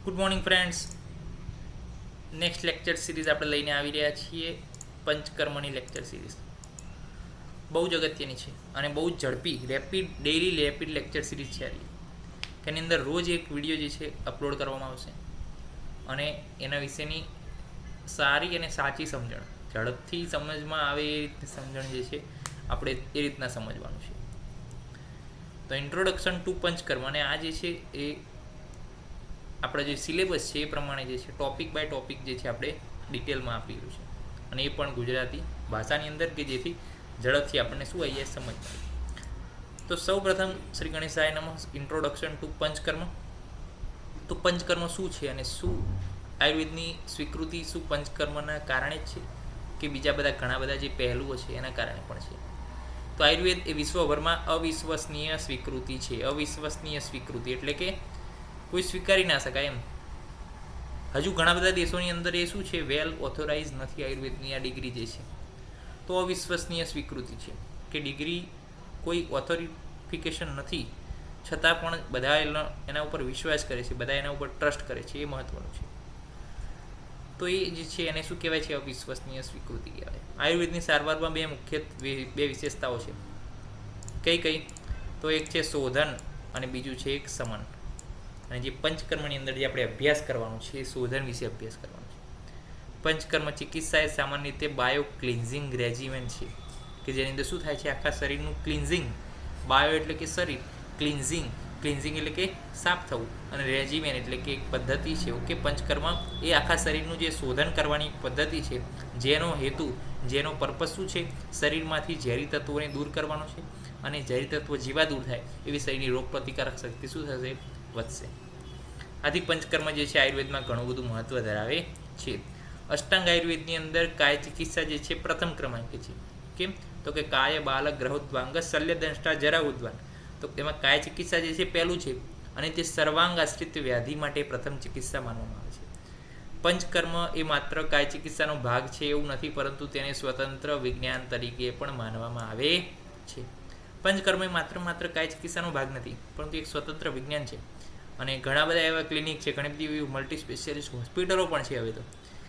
Good morning friends. Next lecture series આપણે લઈને આવી રહ્યા છીએ પંચકર્મની લેક્ચર સિરીઝ. બહુ જ અગત્યની છે અને બહુ જ ઝડપી ડેઇલી રેપિડ લેક્ચર સિરીઝ છે આ. કે એની અંદર રોજ એક વિડીયો જે છે અપલોડ કરવામાં આવશે અને એના વિશેની સારી અને સાચી સમજણ, ઝડપથી સમજમાં આવે એ રીતની સમજણ જે છે આપણે એ રીતના સમજવાનું છે. તો ઇન્ટ્રોડક્શન ટુ પંચકર્મ, અને આ જે છે એ આપણે જે સિલેબસ છે એ પ્રમાણે જે છે ટોપિક બાય ટોપિક જે છે આપણે ડિટેલમાં આપેલું છે, અને એ પણ ગુજરાતી ભાષાની અંદર, કે જેથી ઝડપથી આપણને શું આવી જાય સમજ પડે. તો સૌ પ્રથમ શ્રી ગણેશાય નમઃ. Introduction to panchakarma. તો પંચકર્મ શું છે અને શું આયુર્વેદની સ્વીકૃતિ શું પંચકર્મના કારણે જ છે કે બીજા બધા ઘણા બધા જે પહેલુઓ છે એના કારણે પણ છે. તો આયુર્વેદ એ વિશ્વભરમાં અવિશ્વસનીય સ્વીકૃતિ છે. અવિશ્વસનીય સ્વીકૃતિ એટલે કે કોઈ સ્વીકારી ના શકાય એમ. હજુ ઘણા બધા દેશોની અંદર એ શું છે, વેલ ઓથોરાઇઝ નથી આયુર્વેદની આ ડિગ્રી જે છે. તો અવિશ્વસનીય સ્વીકૃતિ છે કે ડિગ્રી કોઈ ઓથોરિફિકેશન નથી, છતાં પણ બધા એના ઉપર વિશ્વાસ કરે છે, બધા એના ઉપર ટ્રસ્ટ કરે છે. એ મહત્વનું છે. તો એ જે છે એને શું કહેવાય છે? અવિશ્વસનીય સ્વીકૃતિ કહેવાય. આયુર્વેદની સારવારમાં બે વિશેષતાઓ છે. કઈ કઈ? તો એક છે શોધન અને બીજું છે એક સમન. અને જે પંચકર્મની અંદર જે આપણે અભ્યાસ કરવાનો છે એ શોધન વિશે અભ્યાસ કરવાનો છે. પંચકર્મ ચિકિત્સા એ સામાન્ય રીતે બાયો ક્લિન્ઝિંગ રેજીમેન છે કે જેની અંદર શું થાય છે, આખા શરીરનું ક્લિન્ઝિંગ. બાયો એટલે કે શરીર, ક્લિન્ઝિંગ એટલે કે સાફ થવું, અને રેજીમેન એટલે કે એક પદ્ધતિ છે. ઓકે, પંચકર્મ એ આખા શરીરનું જે શોધન કરવાની પદ્ધતિ છે, જેનો હેતુ, જેનો પર્પસ શું છે, શરીરમાંથી ઝેરી તત્વોને દૂર કરવાનો છે. અને ઝેરી તત્વો જેવા દૂર થાય એવી શરીરની રોગ પ્રતિકારક શક્તિ શું થશે? વધશે. આથી પંચકર્મ જે છે આયુર્વેદમાં ઘણું બધું મહત્વ ધરાવે છે. અષ્ટાંગ આયુર્વેદની અંદર કાય ચિકિત્સા જે છે પ્રથમ ક્રમાંકે છે. કેમ? તો કે કાય બાલ ગ્રહોદ્વાંગ શલ્ય દંષ્ટા જરા ઉદ્વાન. તો એમાં કાય ચિકિત્સા જે છે પહેલું છે, અને તે સર્વાંગ આશ્રિત વ્યાધિ માટે પ્રથમ ચિકિત્સા માનવામાં આવે છે. પંચકર્મ એ માત્ર કાય ચિકિત્સાનો ભાગ છે એવું નથી, પરંતુ તેને સ્વતંત્ર વિજ્ઞાન તરીકે પણ માનવામાં આવે છે. પંચકર્મ એ માત્ર કાય ચિકિત્સાનો ભાગ નથી, પરંતુ એક સ્વતંત્ર વિજ્ઞાન છે. અને ઘણા બધા એવા ક્લિનિક છે, ઘણી બધી એવી મલ્ટી સ્પેશિયાલિસ્ટ હોસ્પિટલો પણ છે હવે તો,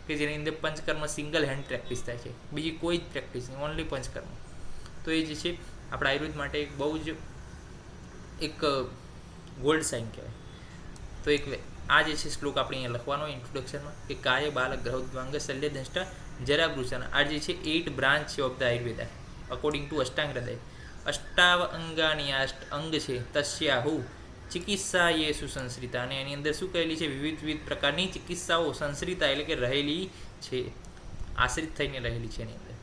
કે જેની અંદર પંચકર્મ સિંગલ હેન્ડ પ્રેક્ટિસ થાય છે. બીજી કોઈ જ પ્રેક્ટિસ નહીં, ઓનલી પંચકર્મ. તો એ જે છે આપણા આયુર્વેદ માટે એક બહુ જ એક ગોલ્ડ સાઇન કહેવાય. તો આ જે છે શ્લોક આપણે અહીંયા લખવાનો ઇન્ટ્રોડક્શનમાં, કે કાય બાલક ગ્રહોદ્વાંગ શલ્ય દંષ્ટા જરા વૃષણ. આ જે છે 8 બ્રાન્ચ છે of the Ayurveda according to Ashtanga Hridaya. અષ્ટાવ અંગાની અંગ છે તસ્યાહુ ચિકિત્સા એ સુસંશ્રિતા. અને એની અંદર શું કહેલી છે? વિવિધ પ્રકારની ચિકિત્સાઓ સંશ્રિતા એટલે કે રહેલી છે, આશ્રિત થઈને રહેલી છે એની અંદર.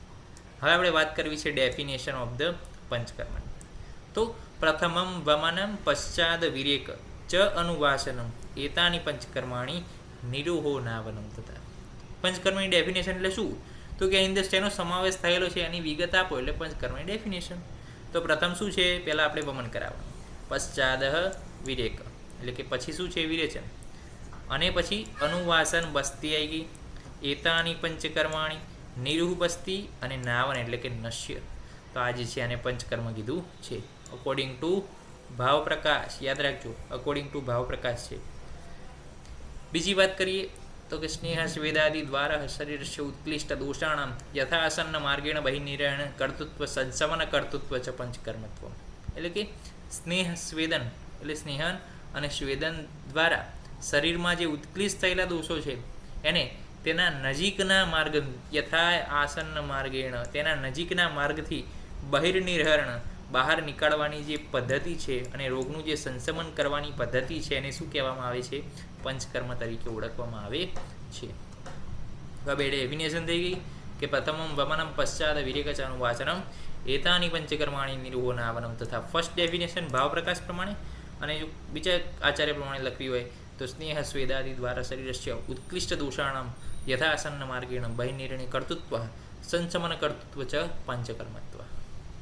હવે આપણે વાત કરવી છે ડેફિનેશન ઓફ ધ પંચકર્મ. તો પ્રથમમ વમનમ પશ્ચાદ વિરેક ચ અનુવાસનમ એતાની પંચકર્માણી નિરૂહો નાવનમ તથા. પંચકર્મની ડેફિનેશન એટલે શું? તો કે એની અંદર શેનો સમાવેશ થયેલો છે એની વિગત આપો એટલે પંચકર્મની ડેફિનેશન. તો પ્રથમ શું છે? પહેલાં આપણે વમન કરાવવાનું. પશ્ચાદ વિરેક એટલે કે પછી શું છે? વિરેચન. અને પછી અનુવાસન બસ્તી આવી ગઈ. એતાની પંચકર્માણી નિરૂહ બસ્તી, અને નાવન એટલે કે નશ્ય. તો આ જે છે આને પંચકર્મ કીધું છે. અકોર્ડિંગ ટુ ભાવ પ્રકાશ, યાદ રાખજો, અકોર્ડિંગ ટુ ભાવ પ્રકાશ છે. બીજી વાત કરીએ તો કે સ્નેહ સ્વેદાદિ દ્વારા શરીરસ્ય ઉત્કૃષ્ટ દોષાણામ યથાસન્ન માર્ગેણ બહિર્નિર્ણય કર્તૃત્વ સંસમન કર્તૃત્વ ચ પંચકર્મત્વ. એટલે કે સ્નેહ સ્વેદન એટલે સ્નેહન અને સ્વેદન દ્વારા શરીરમાં જે ઉત્કૃષ્ટ થયેલા દોષો છે એને તેના નજીકના માર્ગ, યથા આસન્ન માર્ગેણ, તેના નજીકના માર્ગથી બહિર્નિર્હરણ બહાર નીકાળવાની જે પદ્ધતિ છે, અને રોગનું જે સંશમન કરવાની પદ્ધતિ છે એને શું કહેવામાં આવે છે? પંચકર્મ તરીકે ઓળખવામાં આવે છે. હવે બે ડેફિનેશન થઈ ગઈ કે પ્રથમમ વમનમ પશ્ચાદ વિરેકચાનું વાચનમ એતાની પંચકર્માણી નિરૂહો નાવનમ તથા. ફર્સ્ટ ડેફિનેશન ભાવ પ્રકાશ પ્રમાણે, અને જો બીજા આચાર્ય પ્રમાણે લખવી હોય તો સ્નેહ સ્વેદાદિ દ્વારા શરીરસ્ય ઉત્કૃષ્ટ દોષાણામ યથાસન્ન માર્ગેણ બહિર્નિર્ણય કર્તૃત્વ સંશમન કર્તૃત્વ ચ પંચકર્મત્વ.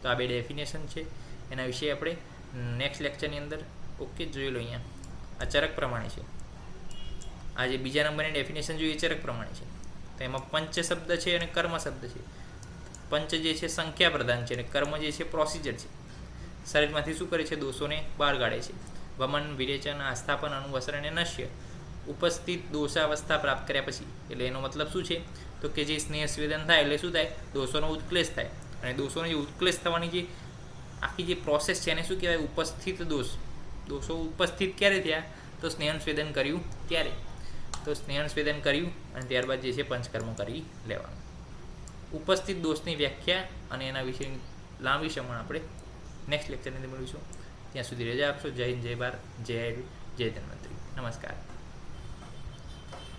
તો આ બે ડેફિનેશન છે, એના વિશે આપણે નેક્સ્ટ લેક્ચરની અંદર ઓકે જોઈ લો. અહીંયા આ ચરક પ્રમાણે છે. આ જે બીજા નંબરની ડેફિનેશન જોઈએ ચરક પ્રમાણે છે. તો એમાં પંચ શબ્દ છે અને કર્મ શબ્દ છે. પંચ જે છે સંખ્યા પ્રધાન છે, અને કર્મ જે છે પ્રોસિજર છે. શરીરમાંથી શું કરે છે? દોષોને બહાર કાઢે છે. વમન, વિરેચન, આસ્થાપન, અનુવસન અને નશ્ય. ઉપસ્થિત દોષાવસ્થા પ્રાપ્ત કર્યા પછી, એટલે એનો મતલબ શું છે તો કે જે સ્નેહ સ્વેદન થાય એટલે શું થાય, દોષોનો ઉત્ક્લેશ થાય. અને દોષોનો જે ઉત્ક્લેશ થવાની જે આખી જે પ્રોસેસ છે એને શું કહેવાય, ઉપસ્થિત દોષ. દોષો ઉપસ્થિત ક્યારે થયા, તો સ્નેહન સ્વેદન કર્યું ત્યારે. તો સ્નેહન સ્વેદન કર્યું અને ત્યારબાદ જે છે પંચકર્મ કરી લેવાનું. ઉપસ્થિત દોષની વ્યાખ્યા અને એના વિશેની લાંબી સમણ આપણે નેક્સ્ટ લેક્ચરની અંદર મળીશું. ત્યાં સુધી રજા આપશો. જય હિન્દ, જય ભારત, જય ધન્વંતરી. નમસ્કાર.